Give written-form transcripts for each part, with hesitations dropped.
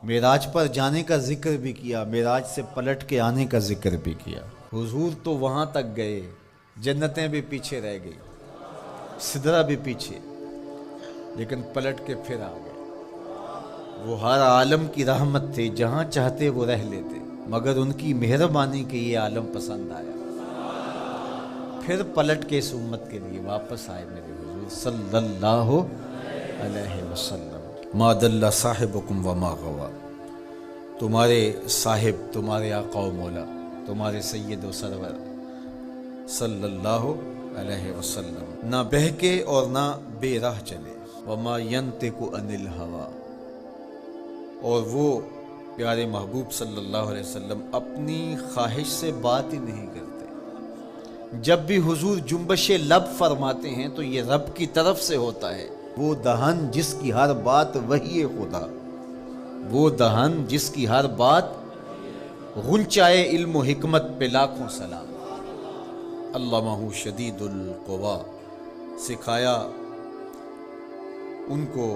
معراج پر جانے کا ذکر بھی کیا، معراج سے پلٹ کے آنے کا ذکر بھی کیا۔ حضور تو وہاں تک گئے، جنتیں بھی پیچھے رہ گئی، سدرہ بھی پیچھے، لیکن پلٹ کے پھر آ گئے۔ وہ ہر عالم کی رحمت تھے، جہاں چاہتے وہ رہ لیتے، مگر ان کی مہربانی کے یہ عالم پسند آیا، پھر پلٹ کے اس امت کے لیے واپس آئے میرے حضور صلی اللہ علیہ وسلم۔ ما دل صاحبکم وما غوا، تمہارے صاحب، تمہارے آقا و مولا، تمہارے سید و سرور صلی اللہ علیہ وسلم نہ بہکے اور نہ بے راہ چلے، وما ینطق عن الہوی، اور وہ پیارے محبوب صلی اللہ علیہ وسلم اپنی خواہش سے بات ہی نہیں کرتے۔ جب بھی حضور جنبش لب فرماتے ہیں تو یہ رب کی طرف سے ہوتا ہے۔ وہ دہن جس کی ہر بات وحی خدا، وہ دہن جس کی ہر بات غنچائے علم و حکمت پہ لاکھوں سلام۔ علمہ شدید القوا، سکھایا ان کو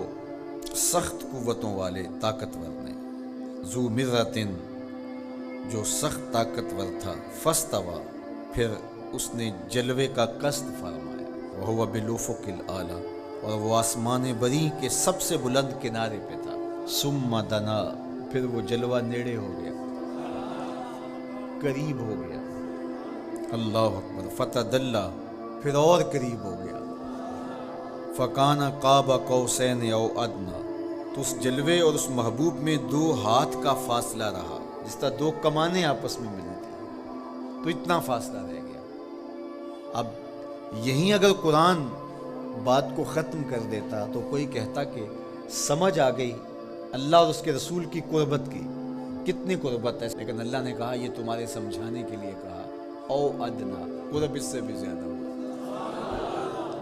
سخت قوتوں والے طاقتور نے، ذو مرتن، جو سخت طاقتور تھا، فاستوی، پھر اس نے جلوے کا قصد فرمایا، وہو بالافق الاعلی، اور وہ آسمان بری کے سب سے بلند کنارے پہ تھا، ثم دنا، پھر وہ جلوہ نیڑے ہو گیا، قریب ہو گیا، اللہ اکبر، فتدلی، پھر اور قریب ہو گیا، فکان قاب قوسین او ادنی، تو اس جلوے اور اس محبوب میں 2 ہاتھ کا فاصلہ رہا، جس طرح 2 کمانیں آپس میں ملی تھی، تو اتنا فاصلہ رہ گیا۔ اب یہیں اگر قرآن بات کو ختم کر دیتا تو کوئی کہتا کہ سمجھ آ گئی اللہ اور اس کے رسول کی قربت کی، کتنی قربت ہے، لیکن اللہ نے کہا یہ تمہارے سمجھانے کے لیے کہا، او ادنا، قرب اس سے بھی زیادہ ہو،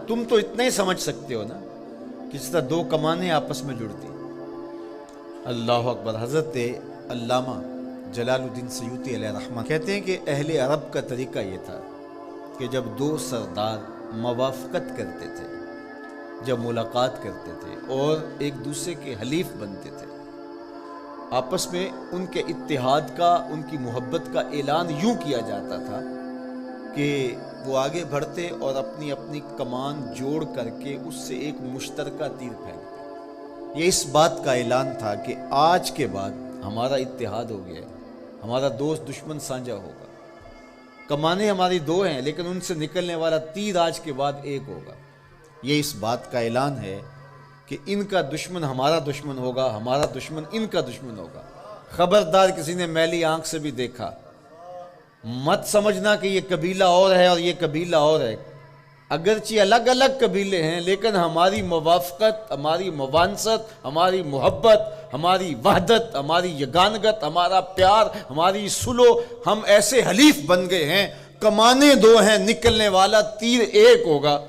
تم تو اتنا ہی سمجھ سکتے ہو نا، کس طرح 2 کمانیں آپس میں جڑتی۔ اللہ اکبر۔ حضرت علامہ جلال الدین سیوطی علیہ رحمہ کہتے ہیں کہ اہل عرب کا طریقہ یہ تھا کہ جب 2 سردار موافقت کرتے تھے، جب ملاقات کرتے تھے اور ایک دوسرے کے حلیف بنتے تھے، آپس میں ان کے اتحاد کا، ان کی محبت کا اعلان یوں کیا جاتا تھا کہ وہ آگے بڑھتے اور اپنی اپنی کمان جوڑ کر کے اس سے ایک مشترکہ تیر پھینکتے۔ یہ اس بات کا اعلان تھا کہ آج کے بعد ہمارا اتحاد ہو گیا ہے، ہمارا دوست دشمن سانجا ہوگا، کمانیں ہماری 2 ہیں لیکن ان سے نکلنے والا تیر آج کے بعد ایک ہوگا۔ یہ اس بات کا اعلان ہے کہ ان کا دشمن ہمارا دشمن ہوگا، ہمارا دشمن ان کا دشمن ہوگا۔ خبردار کسی نے میلی آنکھ سے بھی دیکھا، مت سمجھنا کہ یہ قبیلہ اور ہے اور یہ قبیلہ اور ہے، اگرچہ الگ الگ قبیلے ہیں لیکن ہماری موافقت، ہماری موانست، ہماری محبت، ہماری وحدت، ہماری یگانگت، ہمارا پیار، ہماری سلو، ہم ایسے حلیف بن گئے ہیں، کمانیں 2 ہیں، نکلنے والا تیر ایک ہوگا۔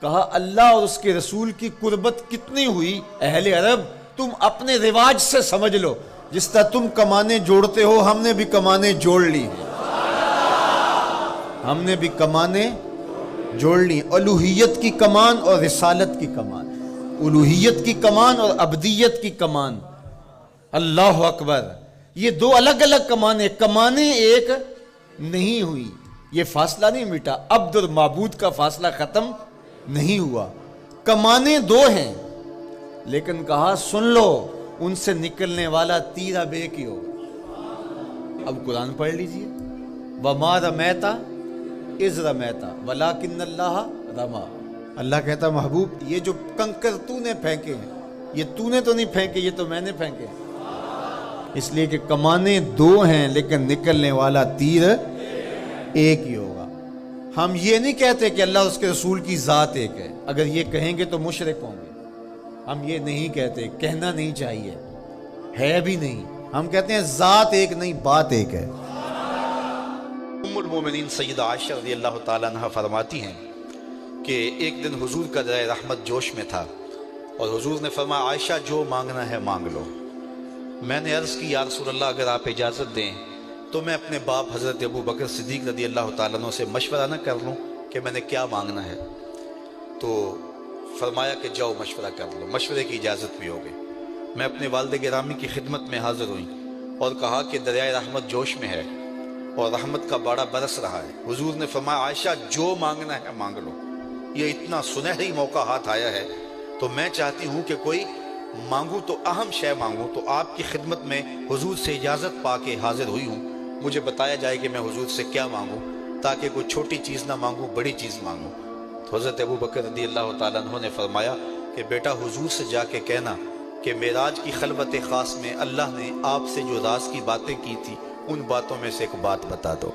کہا اللہ اور اس کے رسول کی قربت کتنی ہوئی، اہل عرب تم اپنے رواج سے سمجھ لو، جس طرح تم کمانیں جوڑتے ہو ہم نے بھی کمانیں جوڑ لی ہیں، ہم نے بھی کمانیں جوڑ لی، الوہیت کی کمان اور رسالت کی کمان، الوہیت کی کمان اور عبدیت کی کمان۔ اللہ اکبر۔ یہ 2 الگ الگ کمانیں ایک نہیں ہوئی، یہ فاصلہ نہیں مٹا، عبد اور معبود کا فاصلہ ختم نہیں ہوا، کمانیں 2 ہیں، لیکن کہا سن لو ان سے نکلنے والا تیر اب ایک ہی ہوگا۔ اب قرآن پڑھ لیجئے، وَمَا رَمَيْتَ إِذْ رَمَيْتَ وَلَكِنَّ اللَّهَ رَمَى۔ اللہ کہتا محبوب یہ جو کنکر تو نے پھینکے ہیں، یہ تو نے تو نہیں پھینکے، یہ تو میں نے پھینکے، اس لیے کہ کمانیں 2 ہیں لیکن نکلنے والا تیر ایک ہی ہوگا۔ ہم یہ نہیں کہتے کہ اللہ اور اس کے رسول کی ذات ایک ہے، اگر یہ کہیں گے تو مشرک ہوں گے، ہم یہ نہیں کہتے، کہنا نہیں چاہیے، ہے بھی نہیں، ہم کہتے ہیں ذات ایک نہیں، بات ایک ہے۔ ام المومنین سیدہ عائشہ رضی اللہ تعالیٰ عنہ فرماتی ہیں کہ ایک دن حضور کا درہ رحمت جوش میں تھا اور حضور نے فرمایا عائشہ جو مانگنا ہے مانگ لو۔ میں نے عرض کی یا رسول اللہ اگر آپ اجازت دیں تو میں اپنے باپ حضرت ابو بکر صدیق رضی اللہ تعالیٰ عنہ سے مشورہ نہ کر لوں کہ میں نے کیا مانگنا ہے؟ تو فرمایا کہ جاؤ مشورہ کر لو، مشورے کی اجازت بھی ہوگی۔ میں اپنے والد گرامی کی خدمت میں حاضر ہوئی اور کہا کہ دریائے رحمت جوش میں ہے اور رحمت کا باڑا برس رہا ہے۔ حضور نے فرمایا عائشہ جو مانگنا ہے مانگ لو، یہ اتنا سنہری موقع ہاتھ آیا ہے تو میں چاہتی ہوں کہ کوئی مانگوں تو اہم شے مانگوں، تو آپ کی خدمت میں حضور سے اجازت پا کے حاضر ہوئی ہوں۔ مجھے بتایا جائے کہ میں حضور سے کیا مانگوں، تاکہ کوئی چھوٹی چیز نہ مانگوں، بڑی چیز مانگوں۔ تو حضرت ابو بکر رضی اللہ تعالیٰ عنہ نے فرمایا کہ بیٹا حضور سے جا کے کہنا کہ معراج کی خلوت خاص میں اللہ نے آپ سے جو راز کی باتیں کی تھی ان باتوں میں سے ایک بات بتا دو۔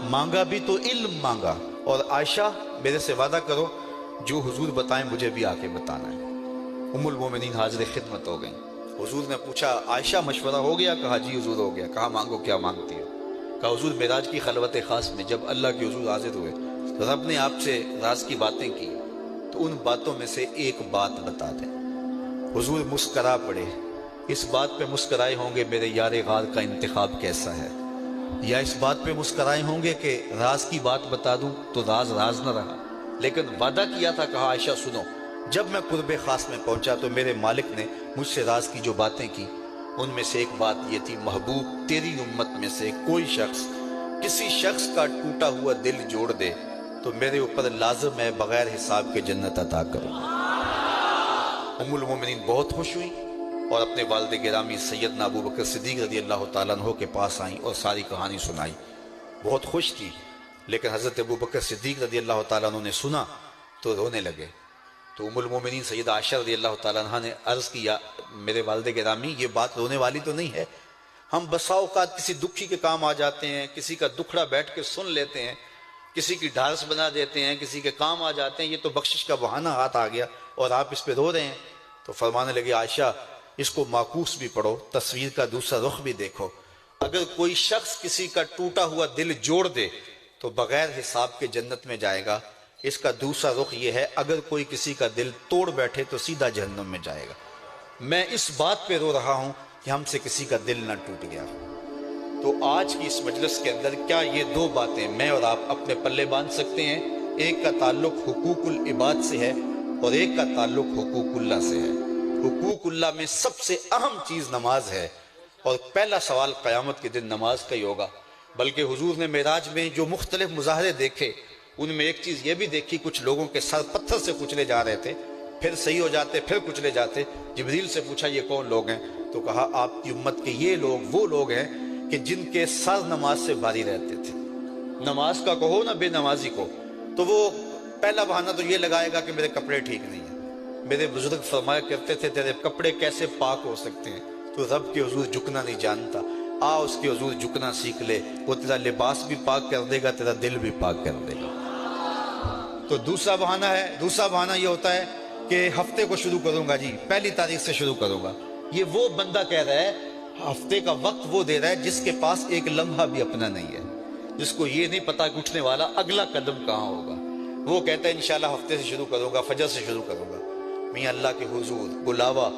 مانگا بھی تو علم مانگا، اور عائشہ میرے سے وعدہ کرو جو حضور بتائیں مجھے بھی آ کے بتانا ہے۔ ام المومنین حاضر خدمت ہو گئیں۔ حضور نے پوچھا عائشہ مشورہ ہو گیا؟ کہا جی حضور ہو گیا۔ کہا مانگو کیا مانگتی ہے؟ کہا حضور معراج کی خلوت خاص میں جب اللہ کے حضور حاضر ہوئے تو رب نے آپ سے راز کی باتیں کی، تو ان باتوں میں سے ایک بات بتا دیں۔ حضور مسکرا پڑے۔ اس بات پہ مسکرائے ہوں گے میرے یار غار کا انتخاب کیسا ہے، یا اس بات پہ مسکرائے ہوں گے کہ راز کی بات بتا دوں تو راز راز نہ رہا، لیکن وعدہ کیا تھا۔ کہا عائشہ سنو، جب میں قرب خاص میں پہنچا تو میرے مالک نے مجھ سے راز کی جو باتیں کی ان میں سے ایک بات یہ تھی، محبوب تیری امت میں سے کوئی شخص کسی شخص کا ٹوٹا ہوا دل جوڑ دے تو میرے اوپر لازم ہے بغیر حساب کے جنت عطا کروں۔ ام المومنین بہت خوش ہوئی اور اپنے والد گرامی سیدنا ابو بکر صدیق رضی اللہ تعالیٰ عنہ کے پاس آئیں اور ساری کہانی سنائی۔ بہت خوش تھی، لیکن حضرت ابو بکر صدیق رضی اللہ تعالیٰ عنہ نے سنا تو رونے لگے۔ تو ام المومنین سیدہ عائشہ رضی اللہ تعالیٰ عنہ نے عرض کیا میرے والد گرامی یہ بات رونے والی تو نہیں ہے، ہم بسا اوقات کسی دکھی کے کام آ جاتے ہیں، کسی کا دکھڑا بیٹھ کے سن لیتے ہیں، کسی کی ڈھارس بنا دیتے ہیں، کسی کے کام آ جاتے ہیں، یہ تو بخشش کا بہانہ ہاتھ آ گیا اور آپ اس پہ رو رہے ہیں۔ تو فرمانے لگے عائشہ اس کو معکوس بھی پڑھو، تصویر کا دوسرا رخ بھی دیکھو، اگر کوئی شخص کسی کا ٹوٹا ہوا دل جوڑ دے تو بغیر حساب کے جنت میں جائے گا، اس کا دوسرا رخ یہ ہے اگر کوئی کسی کا دل توڑ بیٹھے تو سیدھا جہنم میں جائے گا۔ میں اس بات پہ رو رہا ہوں کہ ہم سے کسی کا دل نہ ٹوٹ گیا۔ تو آج کی اس مجلس کے اندر کیا یہ دو باتیں میں اور آپ اپنے پلے باندھ سکتے ہیں؟ ایک کا تعلق حقوق العباد سے ہے اور ایک کا تعلق حقوق اللہ سے ہے۔ حقوق اللہ میں سب سے اہم چیز نماز ہے، اور پہلا سوال قیامت کے دن نماز کا ہی ہوگا۔ بلکہ حضور نے معراج میں جو مختلف مظاہرے دیکھے ان میں ایک چیز یہ بھی دیکھی، کچھ لوگوں کے سر پتھر سے کچلے جا رہے تھے، پھر صحیح ہو جاتے، پھر کچلے جاتے۔ جبریل سے پوچھا یہ کون لوگ ہیں؟ تو کہا آپ کی امت کے یہ لوگ وہ لوگ ہیں کہ جن کے سر نماز سے بھاری رہتے تھے۔ نماز کا کہو نہ بے نمازی کو، تو وہ پہلا بہانہ تو یہ لگائے گا کہ میرے کپڑے ٹھیک نہیں ہیں۔ میرے بزرگ فرمایا کرتے تھے تیرے کپڑے کیسے پاک ہو سکتے ہیں؟ تو رب کے حضور جھکنا نہیں جانتا، آ اس کے حضور جھکنا سیکھ لے، وہ تیرا لباس بھی پاک کر دے گا، تیرا دل بھی پاک کر دے گا۔ تو دوسرا بہانہ یہ ہوتا ہے کہ ہفتے کو شروع کروں گا جی، پہلی تاریخ سے شروع کروں گا۔ یہ وہ بندہ کہہ رہا ہے، ہفتے کا وقت وہ دے رہا ہے جس کے پاس ایک لمحہ بھی اپنا نہیں ہے، جس کو یہ نہیں پتا کہ اٹھنے والا اگلا قدم کہاں ہوگا۔ وہ کہتا ہے انشاءاللہ ہفتے سے شروع کروں گا، فجر سے شروع کروں گا۔ میاں اللہ کے حضور بلاوا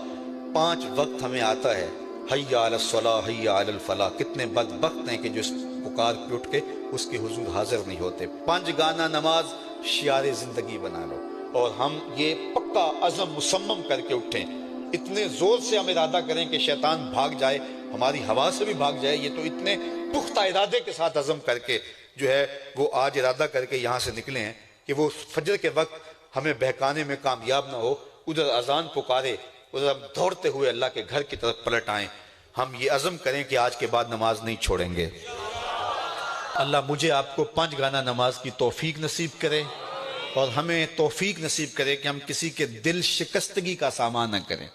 5 وقت ہمیں آتا ہے، حی علی الصلاۃ حی علی الفلاح۔ کتنے بدبخت ہیں کہ جو اس پکار پہ اٹھ کے اس کے حضور حاضر نہیں ہوتے۔ 5 گانا نماز شعار زندگی بنا لو، اور ہم یہ پکا عزم مصمم کر کے اٹھیں، اتنے زور سے ہم ارادہ کریں کہ شیطان بھاگ جائے، ہماری ہوا سے بھی بھاگ جائے۔ یہ تو اتنے پختہ ارادے کے ساتھ عزم کر کے جو ہے وہ آج ارادہ کر کے یہاں سے نکلے ہیں کہ وہ فجر کے وقت ہمیں بہکانے میں کامیاب نہ ہو، ادھر اذان پکارے ادھر ہم دوڑتے ہوئے اللہ کے گھر کی طرف پلٹ آئیں۔ ہم یہ عزم کریں کہ آج کے بعد نماز نہیں چھوڑیں گے۔ اللہ مجھے آپ کو 5 گانا نماز کی توفیق نصیب کرے، اور ہمیں توفیق نصیب کرے کہ ہم کسی کے دل شکستگی کا سامان نہ کریں۔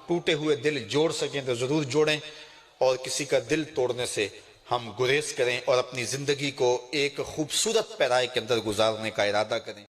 ٹوٹے ہوئے دل جوڑ سکیں تو ضرور جوڑیں، اور کسی کا دل توڑنے سے ہم گریز کریں اور اپنی زندگی کو ایک خوبصورت پیرائی کے اندر گزارنے کا ارادہ کریں۔